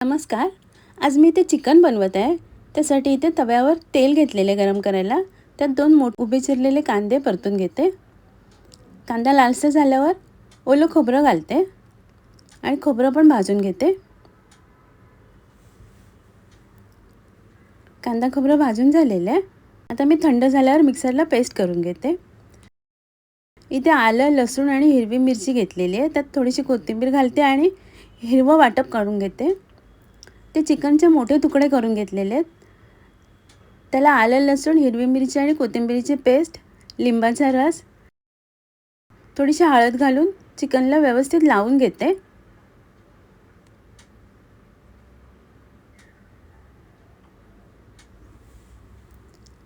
नमस्कार. आज मी इथे चिकन बनवत आहे. त्यासाठी इथे तव्यावर तेल घेतलेले गरम करायला. त्यात 2 उभे चिरलेले कांदे परतून घेते. कांदा लालसर झाल्यावर ओलं खोबरं घालते आणि खोबरं पण भाजून घेते. कांदा खोबरं भाजून झालेलं आहे. आता मी थंड झाल्यावर मिक्सरला पेस्ट करून घेते. इथे आलं, लसूण आणि हिरवी मिरची घेतलेली आहे. त्यात थोडीशी कोथिंबीर घालते आणि हिरवं वाटप काढून घेते. ते चिकनचे मोठे तुकडे करून घेतलेले आहेत. त्याला आलं, लसूण, हिरवी मिरची आणि कोथिंबीरीची पेस्ट, लिंबाचा रस, थोडीशी हळद घालून चिकनला व्यवस्थित लावून घेते.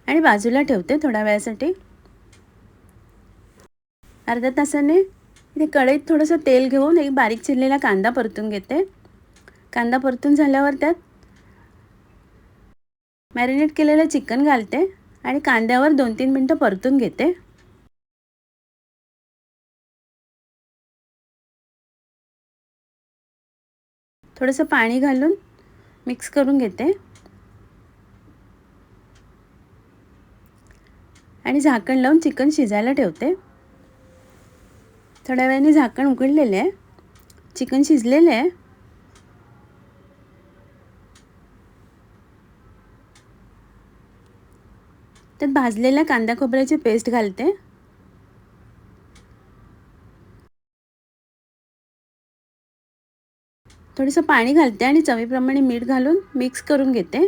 आणि बाजूला ठेवते थोड्या वेळासाठी. अर्ध्या तासाने इथे कढईत थोडंसं तेल घेऊन एक बारीक चिरलेला कांदा परतून घेते. कांदा परतून झाल्यावर त्यात मॅरिनेट केलेलं चिकन घालते आणि कांद्यावर 2-3 मिनटं परतून घेते. थोडंसं पाणी घालून मिक्स करून घेते आणि झाकण लावून चिकन शिजायला ठेवते. थोड्या वेळाने झाकण उघडलेले आहे. चिकन शिजलेले आहे. त्यात भाजलेल्या कांदा खोबऱ्याची पेस्ट घालते. थोडंसं पाणी घालते आणि चवीप्रमाणे मीठ घालून मिक्स करून घेते.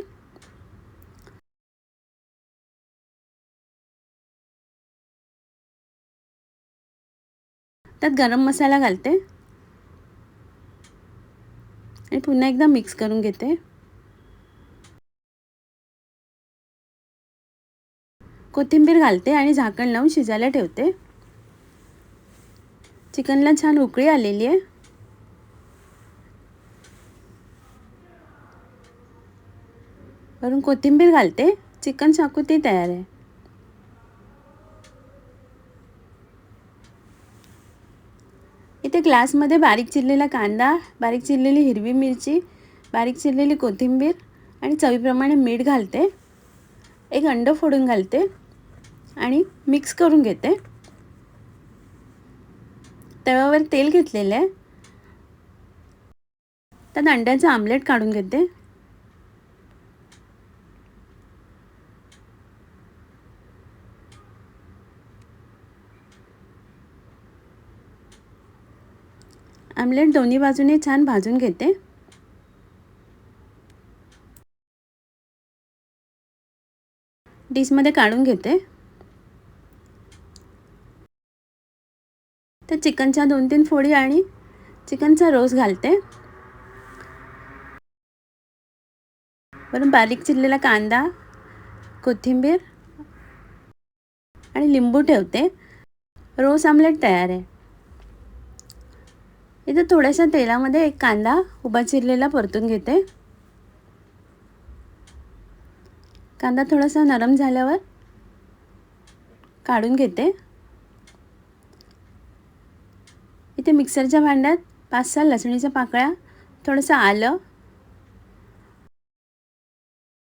त्यात गरम मसाला घालते आणि पुन्हा एकदा मिक्स करून घेते. कोथिंबीर घालते आणि झाकण लावून शिजायला ठेवते. चिकनला छान उकळी आलेली आहे. वरून कोथिंबीर घालते. चिकन शाकुती तयार आहे. इथे ग्लासमध्ये बारीक चिरलेला कांदा, बारीक चिरलेली हिरवी मिरची, बारीक चिरलेली कोथिंबीर आणि चवीप्रमाणे मीठ घालते. एक अंडं फोडून घालते आणि मिक्स करून घेते. तव्यावर तेल घेतलेलं आहे. त्यात अंड्याचं आमलेट काढून घेते. आमलेट दोन्ही बाजूने छान भाजून घेते. डिशमध्ये काढून घेते. त्या चिकनच्या 2-3 फोडी आणि चिकनचा रोस घालते. वरून बारीक चिरलेला कांदा, कोथिंबीर आणि लिंबू ठेवते. रोस आमलेट तयार आहे. इथे थोड्याशा तेलामध्ये एक कांदा उभा चिरलेला परतून घेते. कांदा थोडासा नरम झाल्यावर काढून घेते. इथे मिक्सरच्या भांड्यात 5-6 लसणीच्या पाकळ्या, थोडंसं आलं,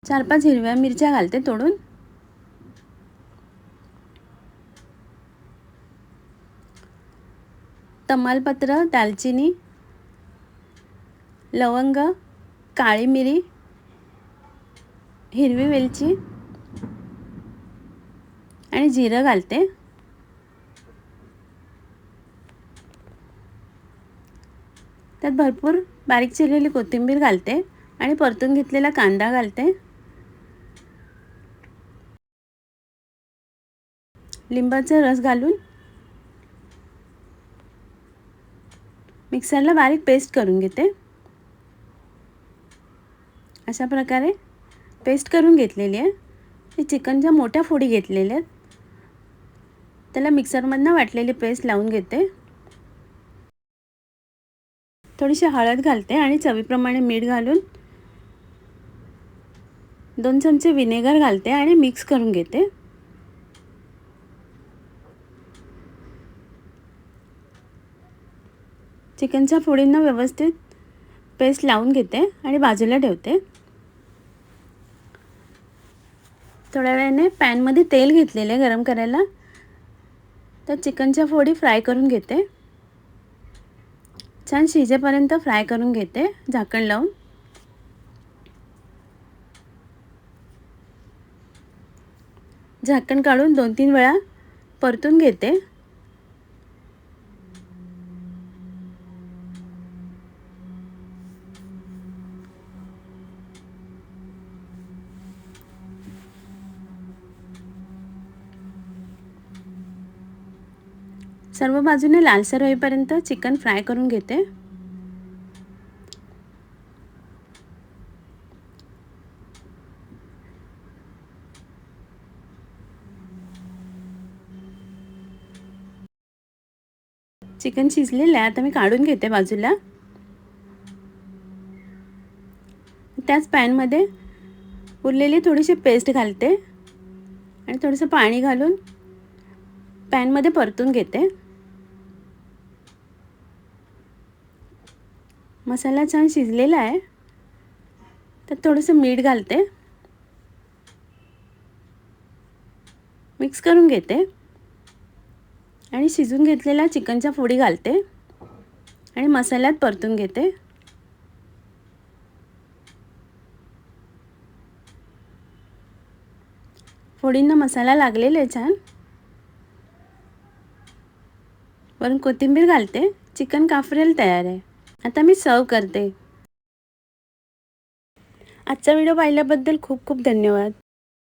4-5 हिरव्या मिरच्या घालते तोडून. तमालपत्र, दालचिनी, लवंग, काळी मिरी, हिरवी वेलची आणि जिरं घालते. त्यात भरपूर बारीक चिरलेली कोथिंबीर घालते आणि परतून घेतलेला कांदा घालते. लिंबाचा रस घालून मिक्सरला बारीक पेस्ट करून घेते. अशा प्रकारे पेस्ट करून घेतलेली आहे. ही चिकनच्या मोठ्या फोडी घेतलेल्या आहेत. त्याला मिक्सरमधनं वाटलेली पेस्ट लावून घेते. थोडीशी हळद घालते आणि चवीप्रमाणे मीठ घालून 2 चमचे विनेगर घालते आणि मिक्स करून घेते. चिकनच्या फोडींना व्यवस्थित पेस्ट लावून घेते आणि बाजूला ठेवते. थोड्या वेळाने पॅनमध्ये तेल घेतलेले गरम करायला, तर चिकनच्या फोडी फ्राय करून घेते. छान शिजेपर्यंत फ्राय करून घेते झाकण लावून. झाकण काढून 2-3 वेळा परतून घेते. सर्व बाजूने लालसर होईपर्यंत चिकन फ्राय करून घेते. चिकन शिजलेलं आहे, आता मी काढून घेते बाजूला. त्याच पॅनमध्ये उरलेली थोडीशी पेस्ट घालते आणि थोडंसं पाणी घालून पॅनमध्ये परतून घेते. मसाला छान शिजलेला आहे, तर थोडंसं मीठ घालते. मिक्स करून घेते आणि शिजून घेतलेल्या चिकनच्या फोडी घालते आणि मसाल्यात परतून घेते. फोडींना मसाला लागलेला आहे छान. वरून कोथिंबीर घालते. चिकन काफ्रियल तयार आहे. आता मी सर्व करते. आजचा व्हिडिओ पाहिल्याबद्दल खूप खूप धन्यवाद.